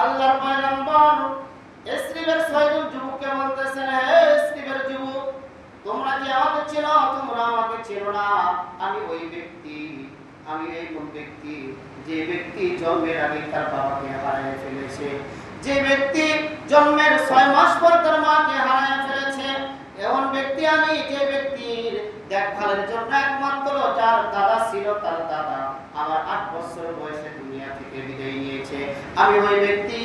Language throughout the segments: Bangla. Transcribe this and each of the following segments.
আল্লাহর পয়গম্বর ইসরিবের ছয়জন যুবককে বলতেছেন, হে ইসরিবের যুবক, তোমরা কি আমাকে চেনো? তোমরা আমাকে চেনো না। আমি ওই ব্যক্তি, আমি এই কোন ব্যক্তি যে ব্যক্তি জন্মের আগে তার বাবাকে হারিয়ে ফেলেছে, যে ব্যক্তি জন্মের 6 মাস পর তার মাকে হারিয়ে ফেলেছে। এমন ব্যক্তি আমি, যে ব্যক্তির দেখভালের জন্য একমাত্র যার দাদা ছিল, তার দাদা আমার 8 বছর বয়সে দুনিয়া থেকে বিদায় নিয়েছে। আমি ওই ব্যক্তি,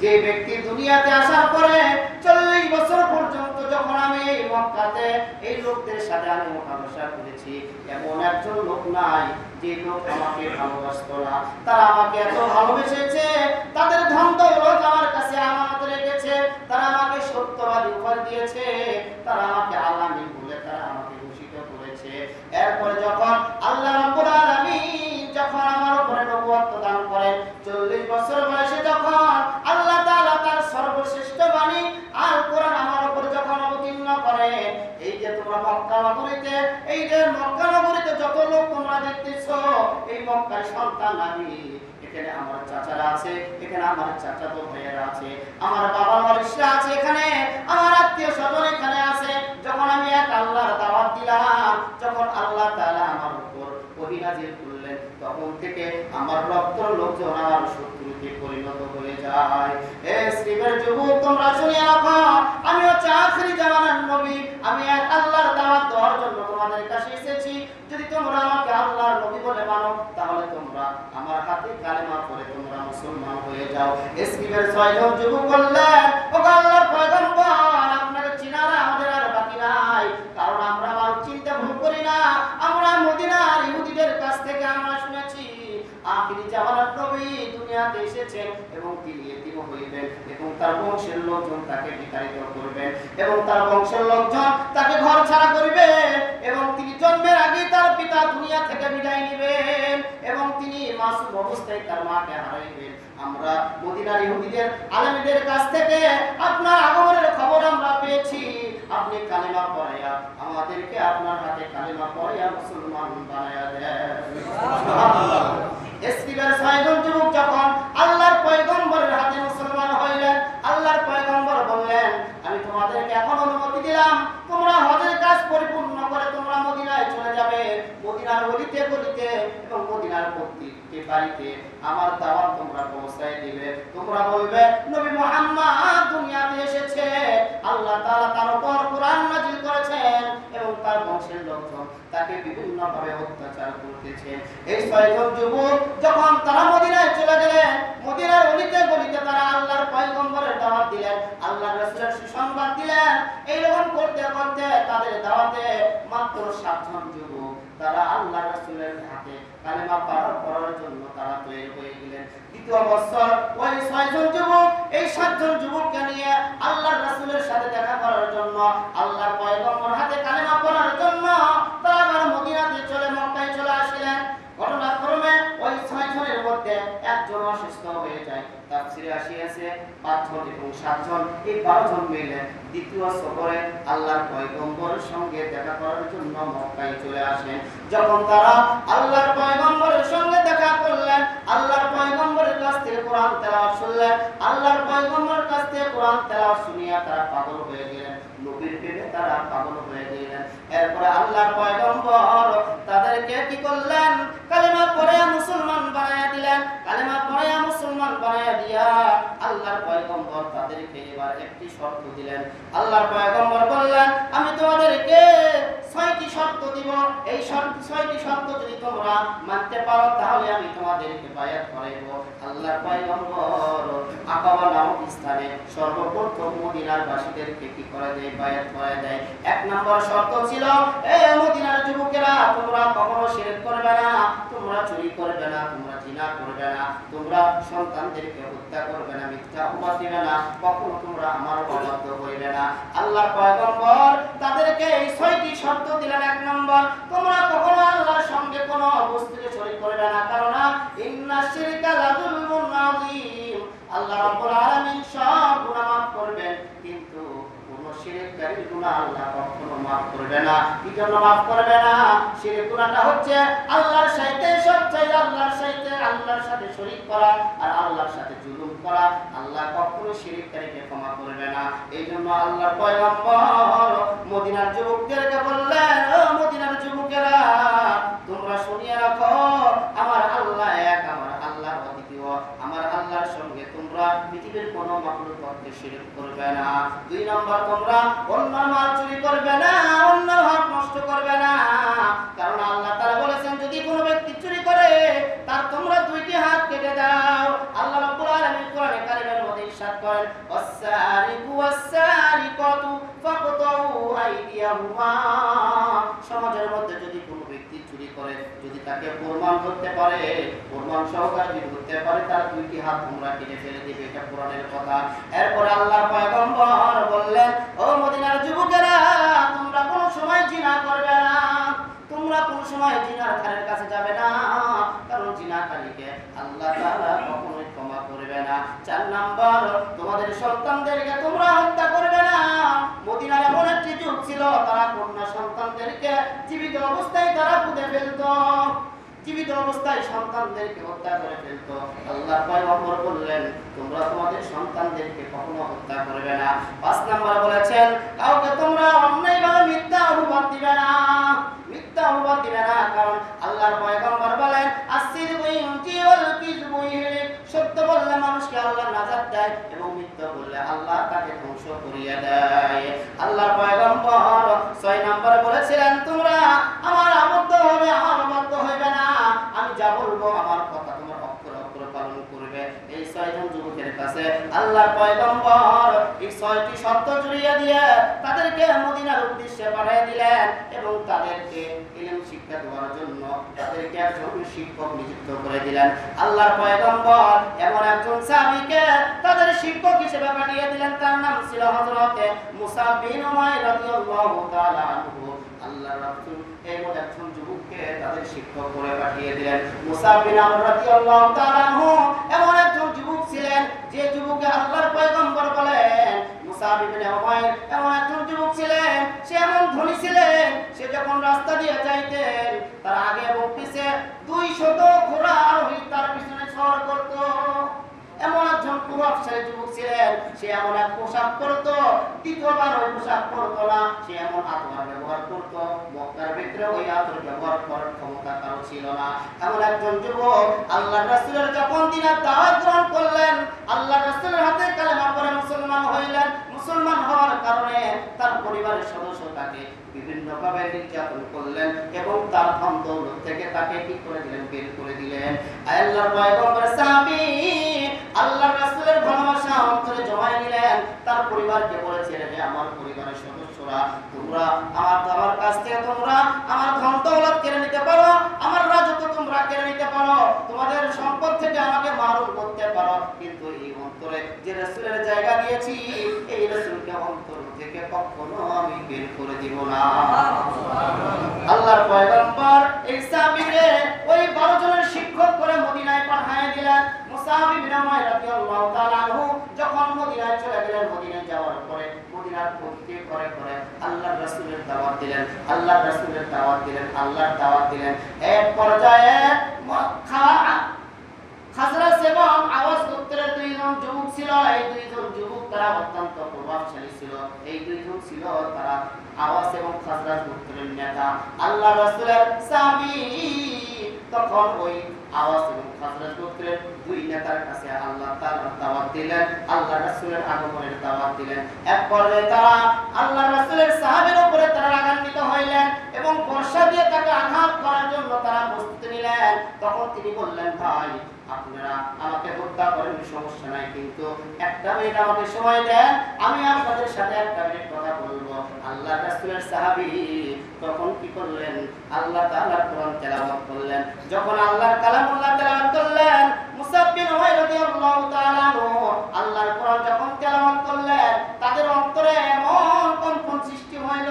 যে ব্যক্তি দুনিয়াতে আসার পরে 40 বছর পর্যন্ত যখন আমি এই মক্কাতে এই লোকদের সাথে আমি মোকাবেলা করেছি, এমন একজন লোক নাই যে লোক আমাকে ভালোবাসতো না। তারা আমাকে এত ভালোবেসেছে, তাদের ধন দৌলত আমার কাছে আমানত রেখেছে, তারা আমাকে সত্যবাদী উপহার দিয়েছে, তারা আমাকে আলামিন বলে তারা আমাকে ঘোষিত করেছে। এরপরে যখন আল্লাহ রাব্বুল আলামিন যখন আমার উপরে নবুয়ত দান করেন, 40 বছর বয়সে যখন আল্লাহ তাআলা তার সর্বশ্রেষ্ঠ বাণী আল কোরআন আমার উপর যখন অবতীর্ণ করেন, এই যে তোমরা মক্কা নগরীতে, এই যে মক্কা নগরীতে যত লোক তোমরা দেখতেছো, এই মক্কার সন্তান আমি। এখানে আমার চাচারা আছে, এখানে আমার চাচাতো ভাইয়েরা আছে, আমার বাবার ওয়ারিসরা আছে, এখানে আমার আত্মীয় স্বজন এখানে আছে। যখন আমি এক আল্লাহর দাওয়াত দিলাম, যখন আল্লাহ তাআলা আমার উপর ওহী নাযিল করলেন, তখন থেকে আমার রক্তর লোকজন আমার শত্রুতে পরিণত হয়ে যায়। এ শ্রীবের যুবক, তোমরা শুনিয়ে রাখো, আমি হচ্ছে আখিরি জামানার নবী। আমি এক আল্লাহর দাওয়াত দেওয়ার জন্য তোমাদের কাছে এসেছি। যদি তোমরা আমাকে আল্লাহর নবী বলে মানো, তাহলে তোমরা আমার হাতে কালেমা পড়ে তোমরা মুসলমান হয়ে যাও। ইসলামের 6 জন যুবক বললেন, ও আল্লাহর পয়গম্বর, আপনাকে চিনার আমাদের আর বাকি নাই, কারণ আমরা আমার চিন্তা ভুল করি না। আমরা মদিনার ইহুদিদের কাছ থেকে আমরা শুনেছি আখিরি জামানার নবী দুনিয়াতে এসেছেন এবং তিনি এতিম হইবেন এবং তার বংশের লোকজন তাকে বিতাড়িত করবেন এবং তার বংশের লোকজন তাকে ঘর ছাড়া করবে এবং তিনি জন্মের আগে তার পিতা দুনিয়া থেকে বিদায় নেবেন এবং তিনি মাসুম অবস্থায় তার মাকে হারাইবেন। আমরা মদিনার ইহুদিদের আলেমদের কাছ থেকে আপনার আগমনের খবর আমরা পেয়েছি। আপনি কালেমা পড়াইয়া আমাদেরকে আপনার হাতে কালেমা পড়াইয়া মুসলমান বানায়া দেন। সুবহানাল্লাহ। ইসলামের 6 জন যুবক যখন আল্লাহর পয়গম্বরের হাতে মুসলমান হইলেন, আল্লাহর পয়গম্বর বললেন, আমি তোমাদেরকে এখন অনুমতি দিলাম, তোমরা হজের কাজ পরিপূর্ণ করে তোমরা মদিনায় চলে যাবে। মদিনার গলিতে গলিতে এবং মদিনার প্রত্যেকটি বাড়িতে আমার দাওয়াত তোমরা পৌঁছায় দিবে। তোমরা বলবে নবী মুহাম্মদ দুনিয়াতে এসেছে, আল্লাহ তাআলা তার উপর কোরআন নাযিল করেছেন এবং তার বংশের লোকজন তাকে বিভিন্ন ভাবে অত্যাচার করতেছে। এই 6 জন যুবক যখন তারা মদিনায় চলে গেলেন, মদিনার গলিতে গলিতে তারা আল্লাহর পয়গম্বরের দাওয়াত দিলেন, আল্লাহর রাসূলের সুসংবাদ দিলেন। এইরকম করতে করতে তাদের দাওয়াতে মাত্র 7 জন যুবক তারা আল্লাহর রাসূলের হাতে কালেমা পড়ার জন্য তারা তৈরি হয়ে গেলেন। দ্বিতীয় বছর ওই 6 জন যুবক এই 7 জন যুবককে নিয়ে আল্লাহর রাসূলের সাথে দেখা করার জন্য, আল্লাহর পয়গম্বর হাতে কালেমা পড়ার জন্য তারা আবার মদিনাতে চলে মক্কায় চলে আসলেন। ঘটনাক্রমে ওই 6 জনের মধ্যে একজন অসুস্থ হয়ে যায়। তাফসীরে আসিয়াছে 5 জন এবং 7 জন, এই 12 জন মিলে দ্বিতীয় সফরে আল্লাহর পয়গম্বরের সঙ্গে দেখা করার জন্য মক্কায় চলে আসেন। যখন তারা আল্লাহর পয়গম্বরের সঙ্গে দেখা করলেন, আল্লাহর পয়গম্বরের কাছ থেকে কোরআন তেলাওয়াত শুনলেন, আল্লাহর পয়গম্বরের কাছ থেকে কোরআন তেলাওয়াত শুনিয়া তারা পাগল হয়ে গেলেন, নবীর প্রেমে তারা পাগল হয়ে গেলেন। এরপরে আল্লাহর পয়গম্বর তাদেরকে কি করলেন? কালেমা পড়ে মুসলমান বানায়া দিলেন। কালেমা পড়ে মুসলমান বানায়া দিয়া আল্লাহর পয়গম্বর তাদেরকে এবার একটি শর্ত দিলেন। আল্লাহর পয়গম্বর বললেন, আমি তোমাদেরকে 6টি শর্ত দিব, এই 6টি শর্ত যদি তোমরা মানতে পারো তাহলে আমি তোমাদেরকে বায়াত করাইব। আল্লাহর পয়গম্বর আকাবা নামক স্থানে সর্বপ্রথম মদিনার বাসীদেরকে কি করে দেয়? বায়াত করে দেয়। 1 নম্বর শর্ত ছিল, এই মদিনার যুবকেরা, তোমরা কখনো শিরক করবে না, তোমরা চুরি করবে না, তোমরা জিনা করবে না, তোমরা সন্তানদেরকে হত্যা করবে না, মিথ্যা অপবাদ দিবে না, কখনো তোমরা আমার অবাধ্য হইবে না। আল্লাহর পয়গম্বর তাদেরকে এই 6টি শর্ত দিলেন। 1 নম্বর, তোমরা কখনো আল্লাহর সঙ্গে কোনো বস্তুকে শরীক করবে না, কারণ ইন্নাশ শিরকা লাযুলমুন আযীম, আল্লাহ রাব্বুল আলামিন সব গুনাহ মাফ করবেন, কিন্তু শিরককারীর গুনাহ আল্লাহ কখনো মাফ করবে না। কি জন্য মাফ করবে না? শিরক গুনাহটা হচ্ছে আল্লাহর সাথে সবচেয়ে আল্লাহর সাথে শরীক করা আর আল্লাহর সাথে জুলুম করা। করা, আল্লাহ কখনো শিরককারীকে ক্ষমা করবে না। এই জন্য আল্লাহর পয়গম্বর মদিনার যুবকদেরকে বললেন, ও মদিনার যুবকেরা, তোমরা শুনিয়ে রাখো, আমার আল্লাহ এক, আমার আল্লাহ অদ্বিতীয়, আমার আল্লাহর সঙ্গে তোমরা পৃথিবীর কোনো মাখলুককে শিরক করবে না। 2 নম্বর, তোমরা অন্যের মাল চুরি করবে না, অন্যের হক নষ্ট করবে না। কারণ আল্লাহ তাআলা বলেছেন, যদি কোনো ব্যক্তি চুরি করে তার তোমরা 2টি হাত কেটে দাও। আল্লাহ রাব্বুল আলামিন কোরআনে কারীমের মধ্যে ইরশাদ করেন, ওয়াস-সারিকু ওয়াস-সারিকাতু ফাকতাউ আইদিয়াহুমা। সমাজের মধ্যে যদি কোনো ব্যক্তি চুরি করে, যদি তাকে প্রমাণ করতে পারে, প্রমাণ সহকারে যদি করতে পারে, তার 2টি হাত তোমরা কেটে ফেলে দিবে। এটা কোরআনের কথা। এরপর আল্লাহর পয়গম্বর বললেন, ও মদিনার যুবকেরা, তোমরা কোনো সময় জিনা করবে না, তোমরা কোন সময় জিনার ধারের কাছে যাবে না, কারণ জিনাকারীকে আল্লাহ তাআলা কখনোই ক্ষমা করবে না। 4 নাম্বার, তোমাদের সন্তানদেরকে তোমরা হত্যা করবে না। মদিনার এমন একটি যুগ ছিল, তারা কন্যা সন্তানদেরকে জীবিত অবস্থায় তারা পুঁতে ফেলতো, জীবিত অবস্থায় সন্তানদেরকে হত্যা করে ফেলতো। আল্লাহর পয়গম্বর বললেন, তোমরা তোমাদের সন্তানদেরকে কখনো হত্যা করবে না। 5 নাম্বার বলেছেন, কাউকে তোমরা অন্যায়ভাবে মিথ্যা অপবাদ দিবে না, মিথ্যা অপবাদ দিবে না। কারণ আল্লাহর পয়গম্বর বলেন, আসসিদকু ইউনজি ওয়াল কিযবু ইহলিক। সত্য বললে মানুষকে আল্লাহ নাজাত দেয় এবং মিথ্যা বললে আল্লাহ তাকে ধ্বংস করিয়ে দেয়। আল্লাহর পয়গম্বর 6 নাম্বার বলেছিলেন, তোমরা আমার আবদ্ধ হবে, আমার অবাধ্য হইবে না। আমি যা বলবো আমার কথা তোমরা অক্ষরে অক্ষরে পালন করবে। এই 6 জন যুবকের কাছে আল্লাহর পয়গম্বর এই 6টি শর্ত জুড়িয়ে দিয়ে তাদেরকে মদিনার উদ্দেশ্যে পাঠিয়ে দিলেন এবং তাদেরকে ইলম শিক্ষা দেওয়ার জন্য তাদেরকে একজন শিক্ষক নিযুক্ত করে দিলেন। আল্লাহর পয়গম্বর এমন একজন সাহাবীকে তাদের শিক্ষক হিসেবে পাঠিয়ে দিলেন, তার নাম ছিল হযরত মুসাব বিন উমাইর রাদিয়াল্লাহু তাআলা আনহু। আল্লাহর রাসূল এমন একজন যুবককে তাদের শিক্ষক করে পাঠিয়ে দিলেন। মুসাব বিন আমর রাদিয়াল্লাহু তাআলা আনহু এমন একজন যুবক ছিলেন, যে যুবককে আল্লাহর পয়গম্বর বলেন, মুসাব ইবনে উমাইর এমন একজন যুবক ছিলেন, সে এমন ধনী ছিলেন, সে যখন রাস্তা দিয়ে যাইতেন তার আগে এবং পিছে 200 ঘোড়া আরোহী তার পিছনে সওয়ার করত। এমন একজন প্রভাবশালী যুবক ছিলেন, সে এমন এক পোশাক পরতো, দ্বিতীয়বার ওই পোশাক পরতো না, সে এমন আতর ব্যবহার করতো, মক্কার ভিতরে ওই আতর ব্যবহার করার ক্ষমতা কারো ছিল না। এমন একজন যুবক আল্লাহর রাসূলের যখন দিনের দাওয়াত গ্রহণ করলেন, আল্লাহর রাসূলের হাতে কালেমা পড়ে মুসলমান হইলেন। মুসলমান হওয়ার কারণে তার পরিবারের সদস্য তাকে বিভিন্নভাবে নির্যাতন করলেন এবং তার ধন দৌলত থেকে তাকে কি করে দিলেন, বের করে দিলেন। আল্লাহর পয়গম্বর সাহাবী আল্লাহর রাসূলের ভালোবাসা অন্তরে জমায় নিলেন, তার পরিবারকে বলেছিলেন, যে আমার পরিবারের সদস্যরা, তোমরা আমার কাছ থেকে তোমরা আমার ধন দৌলত কেড়ে নিতে পারো, আমার রাজত্ব তোমরা কেড়ে নিতে পারো, তোমাদের সম্পদ থেকে আমাকে মারুম করতে পারো, কিন্তু এই অন্তরে যে রাসূলের জায়গা দিয়েছি, এই রাসূলকে অন্তর থেকে কখনো আমি বের করে দিব না। আল্লাহর পয়গম্বর এই সাহাবীকে ওই 12 জনের শিক্ষক করে মদিনায় পাঠিয়ে দিলেন। মুসাব ইবনে উমাইর রাদিয়াল্লাহু তাআলা আনহু যখন মদিনায় চলে গেলেন, মদিনায় যাওয়ার পরে মদিনার প্রত্যেক ঘরে ঘরে আল্লাহর রাসূলের দাওয়াত দিলেন, আল্লাহর রাসূলের দাওয়াত দিলেন, আল্লাহর দাওয়াত দিলেন। এক পর্যায়ে খাজরাজ এবং আওয়াজ গোত্রের 2 জন যুবক ছিল। এই 2 জন যুবক তারা অত্যন্ত প্রভাবশালী ছিল। এই 2 জন ছিল তারা আওয়াজ এবং খাজরাজ গোত্রের নেতা। আল্লাহর রাসূলের সাহাবী তখন ওই আওয়াজ এবং খাজরাজ গোত্রের 2 নেতার কাছে আল্লাহ তাআলা দাওয়াত দিলেন, আল্লাহর রাসূলের আগমনের দাওয়াত দিলেন। এক পর্যায়ে তারা আল্লাহর রাসূলের সাহাবীর উপরে তারা রাগান্বিত হইলেন এবং বর্ষা দিয়ে তাকে আঘাত করার জন্য তারা প্রস্তুতি নিলেন। তখন তিনি বললেন, ভাই আপনারা আমাকে হত্যা করেন, সমস্যা নাই, কিন্তু 1 মিনিট আমাকে সময় দেন, আমি আপনাদের সাথে 1 মিনিট কথা বলবো। আল্লাহর রাসূলের সাহাবী তখন কি করলেন, আল্লাহ তাআলার কোরআন তেলাওয়াত করলেন। যখন আল্লাহর কালামুল্লাহ তেলাওয়াত করলেন, মুসাব বিন উমাইর রাদিয়াল্লাহু তাআলা আল্লাহর কোরআন যখন তেলাওয়াত করলেন, তাদের অন্তরে এমন কম্পন সৃষ্টি হইল,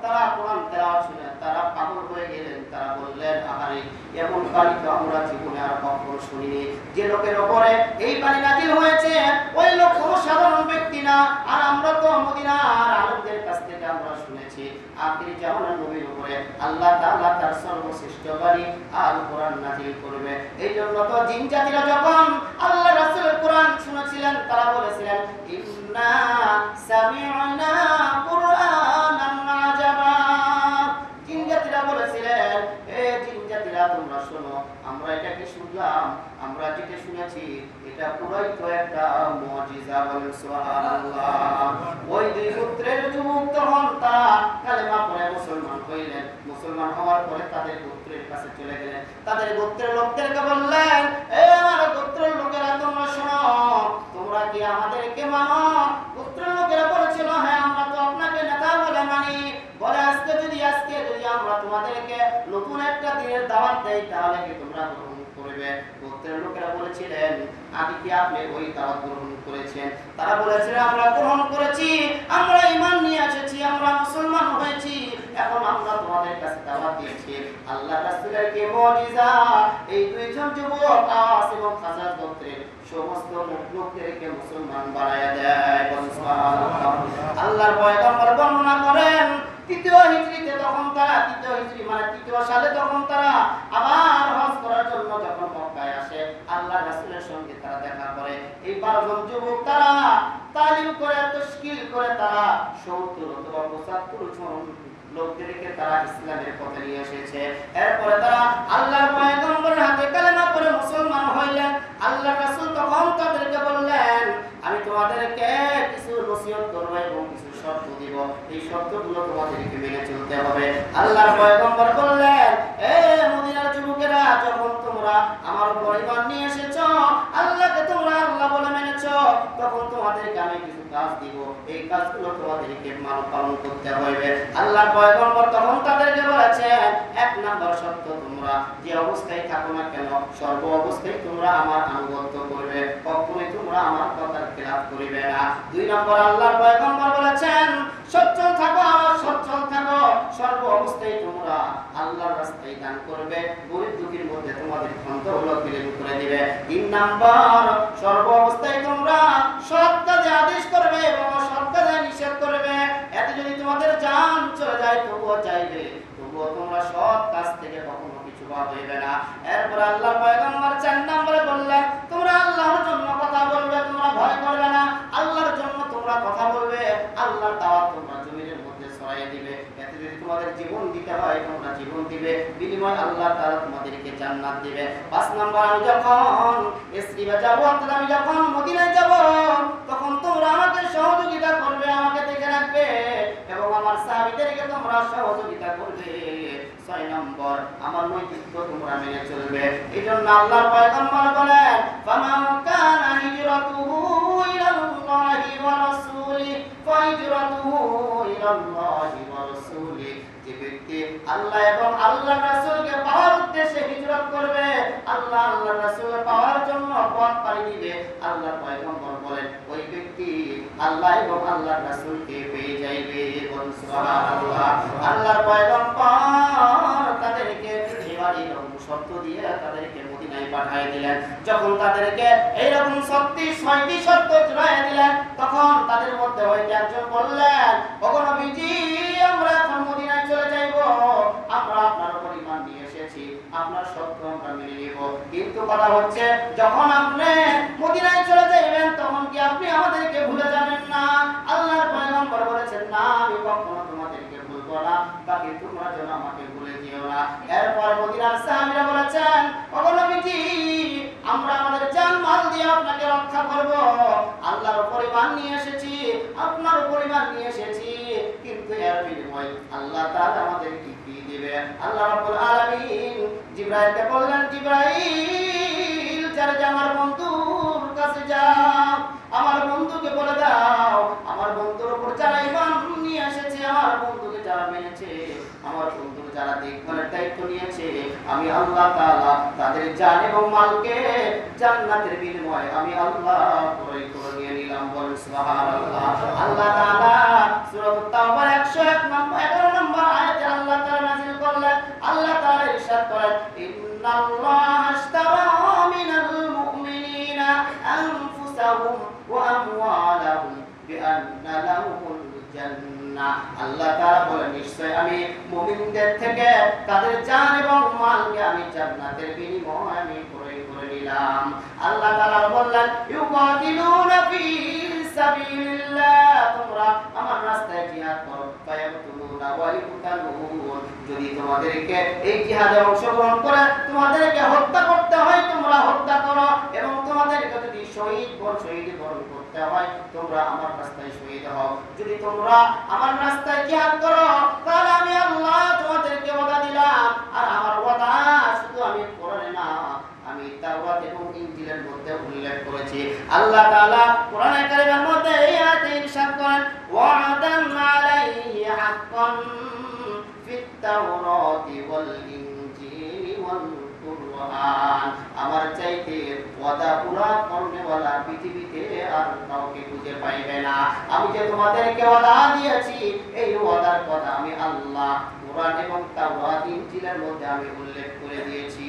তারা কোরআন তেলাওয়াত শুনে তারা পাগল হয়ে গেলেন। তারা বললেন, আহারে, এমন পানি তো আমরা জীবনে আর কখনো শুনিনি। যে লোকের উপরে এই পানি নাজিল হয়েছে ওই লোক কোনো সাধারণ ব্যক্তি না, আর আমরা তো মদিনার আলেমদের কাছ থেকে আমরা শুনেছি আখিরি জামানার নবীর উপরে আল্লাহ তাআলা তার সর্বশ্রেষ্ঠ বাণী আল কোরআন নাজিল করবে। এই জন্য তো জিন জাতিরা যখন আল্লাহর রাসূলের কোরআন শুনেছে বলেছিলেন, তারা বলেছিলেন ইন্না সামি'না কুরআনান আজাবা। জিন জাতিরা বলেছিলেন, এ জিন জাতিরা তোমরা শোনো, আমরা এটাকে শুনলাম, আমরা যেটা শুনেছি এটা পুরাই তো একটা মুজিজা। বলেন সুবহানাল্লাহ। ওই দুই পুত্রের যুবক তখন তারা কালেমা পড়ে মুসলমান হইলেন। মুসলমান হওয়ার পরে তাদের গোত্রের কাছে চলে গেলেন, তাদের গোত্রের লোকদেরকে বললেন, এ আমার গোত্রের লোকেরা তোমরা শোনো, তোমরা কি আমাদেরকে মানো? গোত্রের লোকেরা বলেছিল, হ্যাঁ আমরা তো আপনাকে নেতা বলে মানি। বলে আজকে যদি আমরা তোমাদেরকে নতুন একটা দিনের দাওয়াত দেই তাহলে কি তোমরা গ্রহণ করবে? গোত্রের লোকেরা বলেছিলেন, আগে কি আপনি ওই দাওয়াত গ্রহণ করেছেন? তারা বলেছিল, আমরা গ্রহণ করেছি, আমরা ঈমান নিয়ে এসেছি, আমরা মুসলমান হয়েছি, এখন আমরা তোমাদের কাছে দাওয়াত দিয়েছি। আল্লাহ রাসূলের কি মুজিজা! এই দুইজন যুবক আওয়াস এবং খাজার গোত্রের সমস্ত লোকদেরকে মুসলমান বানায়া দেয়। সুবহানাল্লাহ। আল্লাহর পয়গম্বর বর্ণনা করেন, তৃতীয় হিজরিতে তখন তারা, তৃতীয় হিজরি মানে তৃতীয় সালে তখন তারা আবার হজ করার জন্য যখন মক্কায় আসে, আল্লাহ রাসূলের সঙ্গে তারা দেখা করে। এই 12 জন যুবক তারা তালিম করে, তাশকিল করে তারা 70 অথবা 75 জন লোকদেরকে তারা ইসলামের পথে নিয়ে এসেছে। এরপরে তারা আল্লাহর পয়গম্বরের হাতে কালেমা পড়ে মুসলমান হইলেন। আল্লাহর রাসূল তখন তাদেরকে বললেন, আমি তোমাদেরকে কিছু নসিহত করব এবং কিছু শর্ত দিব, এই শর্তগুলো তোমাদেরকে মেনে চলতে হবে। আল্লাহর পয়গম্বর বললেন, এ মদিনার যুবকেরা, যখন তোমরা আমার উপর ঈমান নিয়ে এসেছো, আল্লাহকে তোমরা আল্লাহ বলে মেনেছো, তখন তোমাদেরকে আমি কিছু কাজ দিব, এই কাজগুলো তোমাদেরকে পালন করতে হবে। আল্লাহর পয়গম্বর তখন তাদেরকে বলেছেন, 1 নাম্বার শর্ত, তোমরা যে অবস্থায় থাকো না কেন, সর্ব অবস্থায় তোমরা আমার আনুগত্য করবে, কখনোই তোমরা আমার কথার খেলাফ করিবে না। 2 নম্বর আল্লাহর পয়গম্বর বলেছেন, সচ্ছল থাকো, আমার সচ্ছল থাকো, সর্ব অবস্থায় তোমরা আল্লাহর রাস্তায় দান করবে, গরীব দুঃখীর মধ্যে তোমাদের ধন-দৌলত বিলীন করে দিবে। 3 নাম্বার, সর্ব অবস্থায় তোমরা সৎ কাজে আদেশ করবে এবং অসৎ কাজে নিষেধ করবে। এতে যদি তোমাদের জান চলে যায় তবুও চাইবে, তবুও তোমরা সৎ কাজ থেকে কখনো কিছু বাদ হইবে না। এরপর আল্লাহর পয়গম্বর 4 নম্বরে বললেন, তোমরা আল্লাহর জন্য কথা বলবে, তোমরা ভয় করবে না, আল্লাহর জন্য তোমরা কথা বলবে, আল্লাহর দাওয়াত তোমরা জমিনের মধ্যে ছড়াইয়ে দিবে। এতে যদি তোমাদের জীবন দিতে হয় তোমরা জীবন দিবে, বিনিময় আল্লাহ তাআলা তোমাদেরকে জান্নাত দিবে। 5 নম্বর, আমি যখন ইসরিবা যাব, আমি যখন মদিনায় যাব, তখন তোমরা আমাকে সহযোগিতা করবে, আমাকে দেখে রাখবে এবং আমার সাহাবীদেরকে তোমরা সহযোগিতা করবে। 6 নম্বর, আমার নৈতিকত্ব তোমরা মেনে চলবে। এইজন্য আল্লাহর পয়গম্বর বলেন, ফামান কানা হিজরাতুহু ইলাল্লাহি ওয়া রাসূলিহি ফাহিজরাতুহু ইলাল্লাহি ওয়া রাসূলিহি। যে ব্যক্তি আল্লাহ এবং আল্লাহর রাসূলকে পাওয়ার উদ্দেশ্যে হিজরত করবে, আল্লাহ আল্লাহর রাসূলকে পাওয়ার জন্য পথ পাড়ি দিবে, আল্লাহর পয়গম্বর বলেন, ওই ব্যক্তি আল্লাহ এবং আল্লাহর রাসূলকে পেয়ে যাইবে। সুবহানাল্লাহ। আল্লাহর পয়গম্বর তাদেরকে এবারে শর্ত দিয়ে তাদেরকে মদিনায় পাঠিয়ে দিলেন। যখন তাদেরকে এইরকম 6টি শর্ত জুড়াইয়া দিলেন, তখন তাদের মধ্যে হইতে একজন বললেন, ওগো নবীজি, আমরা এখন মদিনায় চলে যাইব, আমরা আপনার উপর ঈমান নিয়ে এসেছি, আপনার শর্ত আমরা মেনে নিব, কিন্তু কথা হচ্ছে যখন আপনি মদিনায় চলে যাইবেন তখন কি আপনি আমাদেরকে ভুলে যাবেন না? আল্লাহর পয়গম্বর বলেছেন, না, আমি কখনো তোমাদেরকে ভুলবো না, বাকি তোমরা যেন আমাকে ভুলে যেও না। এরপর মদিনার সাহাবীরা বলেছেন, ওগো নবীজি, আমরা আমাদের জান মাল দিয়ে আপনাকে রক্ষা করব, আল্লাহর উপর ঈমান নিয়ে এসেছি, আপনার উপর ঈমান নিয়ে এসেছি, কিন্তু এর বিনিময়ে আল্লাহ তাআলা আমাদেরকে কি দিবে? আল্লাহ রাব্বুল আলামিন জিবরাইলকে বললেন, জিবরাইল, যারা আমার বন্ধুর কাছে যাও, আমার বন্ধুকে বলে দাও, আমার বন্ধুর উপর যারা ঈমান নিয়ে এসেছে, আমার বন্ধুকে যারা মেনেছে, আমার বন্ধুর যারা দেখভালের দায়িত্ব নিয়েছে, আমি আল্লাহ তাআলা তাদের জান এবং মালকে জান্নাতের বিনিময়ে আমি আল্লাহ ক্রয় করে নিয়ে নিলাম। বলেন সুবহানাল্লাহ। আল্লাহ তাআলা সূরা তাওবার 11 নম্বর আয়াতে আল্লাহ তাআলা নাযিল করলেন, আল্লাহ তাআলা ইরশাদ করেন, ইন্নাল্লাহা আশতারা মিনাল মুমিনিনা আনফুসাহুম ওয়া আমওয়ালাহুম বিআন্না লাহুমুল জান্নাহ। আল্লাহ তাআলা বলেন, নিশ্চয় আমি মুমিনদের থেকে তাদের জান এবং মালকে আমি জান্নাতের বিনিময়ে আমি ক্রয় করে নিলাম। আল্লাহ তাআলা বললেন, ইউকাতিলুনা সাবিলিল্লাহ, তোমরা আমার রাস্তায় জিহাদ করো, ফায়াকতুলুনা ওয়া ইউকতালুন, যদি তোমাদেরকে এই জিহাদে অংশগ্রহণ করে তোমাদেরকে হত্যা করতে হয় তোমরা হত্যা করো, এবং তোমাদেরকে যদি শহীদ বরণ করতে হয় তোমরা আমার রাস্তায় শহীদ হও। যদি তোমরা আমার রাস্তায় জিহাদ করো তাহলে আমি আল্লাহ তোমাদেরকে ওয়াদা দিলাম, আর আমার ওয়াদা শুধু আমি কোরআনে না, আমি তাওরাত এবং ইনজিলের মধ্যে উল্লেখ করেছি। আল্লাহ তাআলা কোরআনে কারীমের মধ্যে এই আয়াতে ইরশাদ করেন, ওয়া'দান আলাইহি হাক্কান ফিত তাওরাতি ওয়াল ইনজিলি ওয়াল কুরআন, আমার চাইতে ওয়াদা পুরা করনেওয়ালা পৃথিবীতে আর কাউকে খুঁজে পাইবে না। আমি যে তোমাদেরকে ওয়াদা দিয়েছি এই ওয়াদার কথা আমি আল্লাহ কোরআন এবং তাওরাত ইনজিলের মধ্যে আমি উল্লেখ করে দিয়েছি।